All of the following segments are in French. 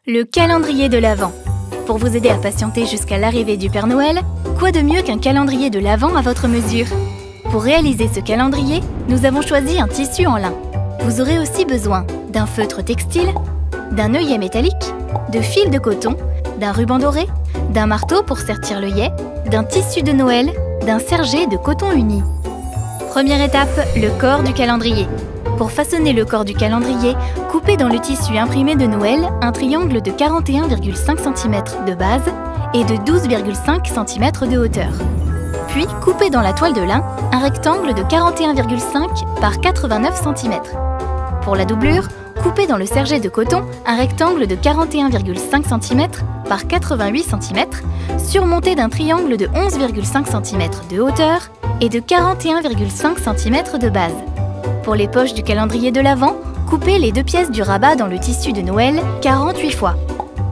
Le calendrier de l'Avent. Pour vous aider à patienter jusqu'à l'arrivée du Père Noël, quoi de mieux qu'un calendrier de l'Avent à votre mesure? Pour réaliser ce calendrier, nous avons choisi un tissu en lin. Vous aurez aussi besoin d'un feutre textile, d'un œillet métallique, de fil de coton, d'un ruban doré, d'un marteau pour sertir l'œillet, d'un tissu de Noël, d'un serge de coton uni. Première étape, le corps du calendrier. Pour façonner le corps du calendrier, coupez dans le tissu imprimé de Noël un triangle de 41,5 cm de base et de 12,5 cm de hauteur. Puis, coupez dans la toile de lin un rectangle de 41,5 par 89 cm. Pour la doublure, coupez dans le serge de coton un rectangle de 41,5 cm par 88 cm, surmonté d'un triangle de 11,5 cm de hauteur et de 41,5 cm de base. Pour les poches du calendrier de l'Avent, coupez les deux pièces du rabat dans le tissu de Noël 48 fois.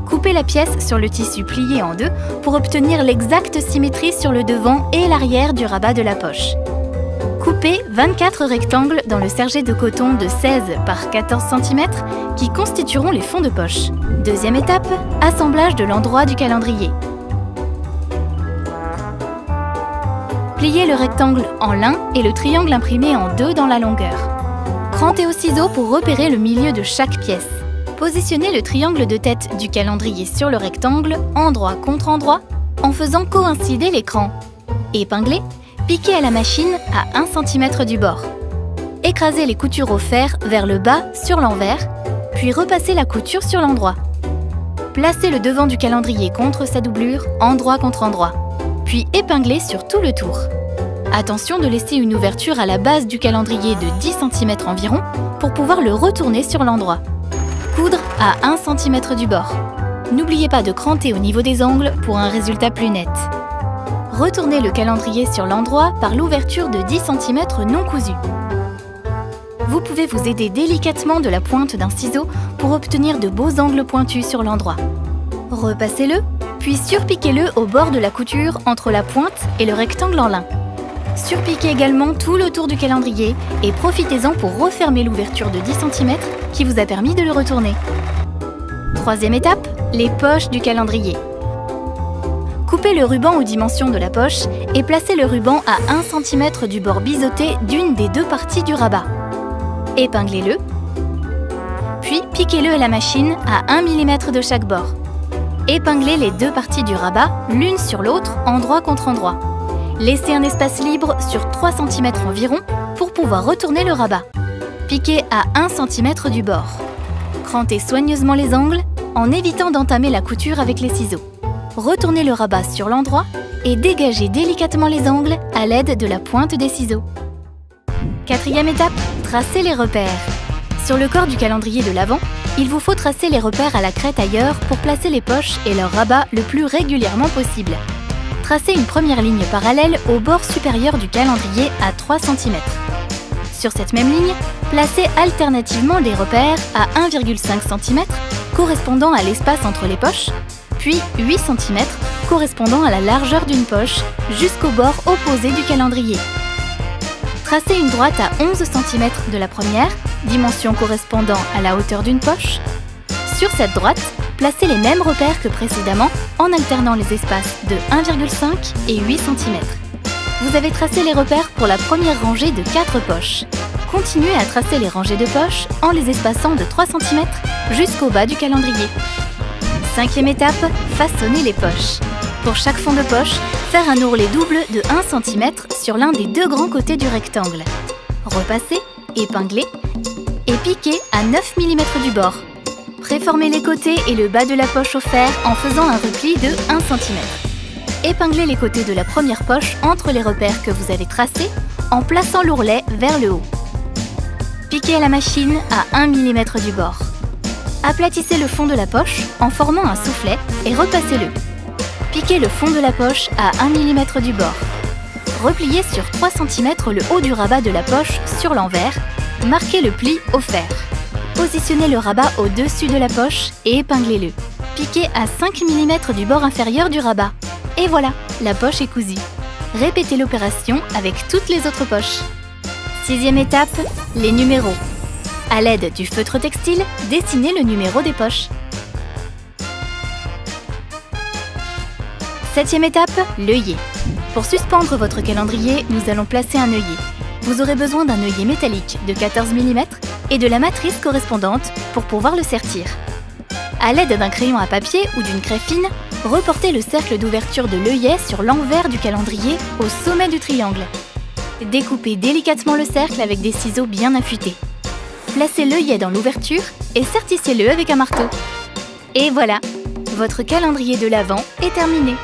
Coupez la pièce sur le tissu plié en deux pour obtenir l'exacte symétrie sur le devant et l'arrière du rabat de la poche. Coupez 24 rectangles dans le serge de coton de 16 par 14 cm qui constitueront les fonds de poche. Deuxième étape, assemblage de l'endroit du calendrier. Pliez le rectangle en lin et le triangle imprimé en deux dans la longueur. Crantez au ciseau pour repérer le milieu de chaque pièce. Positionnez le triangle de tête du calendrier sur le rectangle, endroit contre endroit, en faisant coïncider les crans. Épinglez, piquez à la machine à 1 cm du bord. Écrasez les coutures au fer vers le bas sur l'envers, puis repassez la couture sur l'endroit. Placez le devant du calendrier contre sa doublure, endroit contre endroit, puis épinglez sur tout le tour. Attention de laisser une ouverture à la base du calendrier de 10 cm environ pour pouvoir le retourner sur l'endroit. Coudre à 1 cm du bord. N'oubliez pas de cranter au niveau des angles pour un résultat plus net. Retournez le calendrier sur l'endroit par l'ouverture de 10 cm non cousu. Vous pouvez vous aider délicatement de la pointe d'un ciseau pour obtenir de beaux angles pointus sur l'endroit. Repassez-le, puis surpiquez-le au bord de la couture entre la pointe et le rectangle en lin. Surpiquez également tout le tour du calendrier et profitez-en pour refermer l'ouverture de 10 cm qui vous a permis de le retourner. Troisième étape, les poches du calendrier. Coupez le ruban aux dimensions de la poche et placez le ruban à 1 cm du bord biseauté d'une des deux parties du rabat. Épinglez-le, puis piquez-le à la machine à 1 mm de chaque bord. Épinglez les deux parties du rabat l'une sur l'autre, endroit contre endroit. Laissez un espace libre sur 3 cm environ pour pouvoir retourner le rabat. Piquez à 1 cm du bord. Crantez soigneusement les angles en évitant d'entamer la couture avec les ciseaux. Retournez le rabat sur l'endroit et dégagez délicatement les angles à l'aide de la pointe des ciseaux. Quatrième étape, tracez les repères. Sur le corps du calendrier de l'Avent, il vous faut tracer les repères à la craie tailleur pour placer les poches et leur rabat le plus régulièrement possible. Tracez une première ligne parallèle au bord supérieur du calendrier à 3 cm. Sur cette même ligne, placez alternativement des repères à 1,5 cm correspondant à l'espace entre les poches, puis 8 cm correspondant à la largeur d'une poche jusqu'au bord opposé du calendrier. Tracez une droite à 11 cm de la première, dimension correspondant à la hauteur d'une poche. Sur cette droite, placez les mêmes repères que précédemment en alternant les espaces de 1,5 et 8 cm. Vous avez tracé les repères pour la première rangée de 4 poches. Continuez à tracer les rangées de poches en les espaçant de 3 cm jusqu'au bas du calendrier. Cinquième étape, façonner les poches. Pour chaque fond de poche, faire un ourlet double de 1 cm sur l'un des deux grands côtés du rectangle. Repassez, épinglez et piquez à 9 mm du bord. Préformez les côtés et le bas de la poche au fer en faisant un repli de 1 cm. Épinglez les côtés de la première poche entre les repères que vous avez tracés en plaçant l'ourlet vers le haut. Piquez à la machine à 1 mm du bord. Aplatissez le fond de la poche en formant un soufflet et repassez-le. Piquez le fond de la poche à 1 mm du bord. Repliez sur 3 cm le haut du rabat de la poche sur l'envers. Marquez le pli au fer. Positionnez le rabat au-dessus de la poche et épinglez-le. Piquez à 5 mm du bord inférieur du rabat. Et voilà, la poche est cousue. Répétez l'opération avec toutes les autres poches. Sixième étape, les numéros. À l'aide du feutre textile, dessinez le numéro des poches. 7e étape, l'œillet. Pour suspendre votre calendrier, nous allons placer un œillet. Vous aurez besoin d'un œillet métallique de 14 mm et de la matrice correspondante pour pouvoir le sertir. À l'aide d'un crayon à papier ou d'une craie fine, reportez le cercle d'ouverture de l'œillet sur l'envers du calendrier au sommet du triangle. Découpez délicatement le cercle avec des ciseaux bien affûtés. Placez l'œillet dans l'ouverture et sertissez-le avec un marteau. Et voilà, votre calendrier de l'Avent est terminé.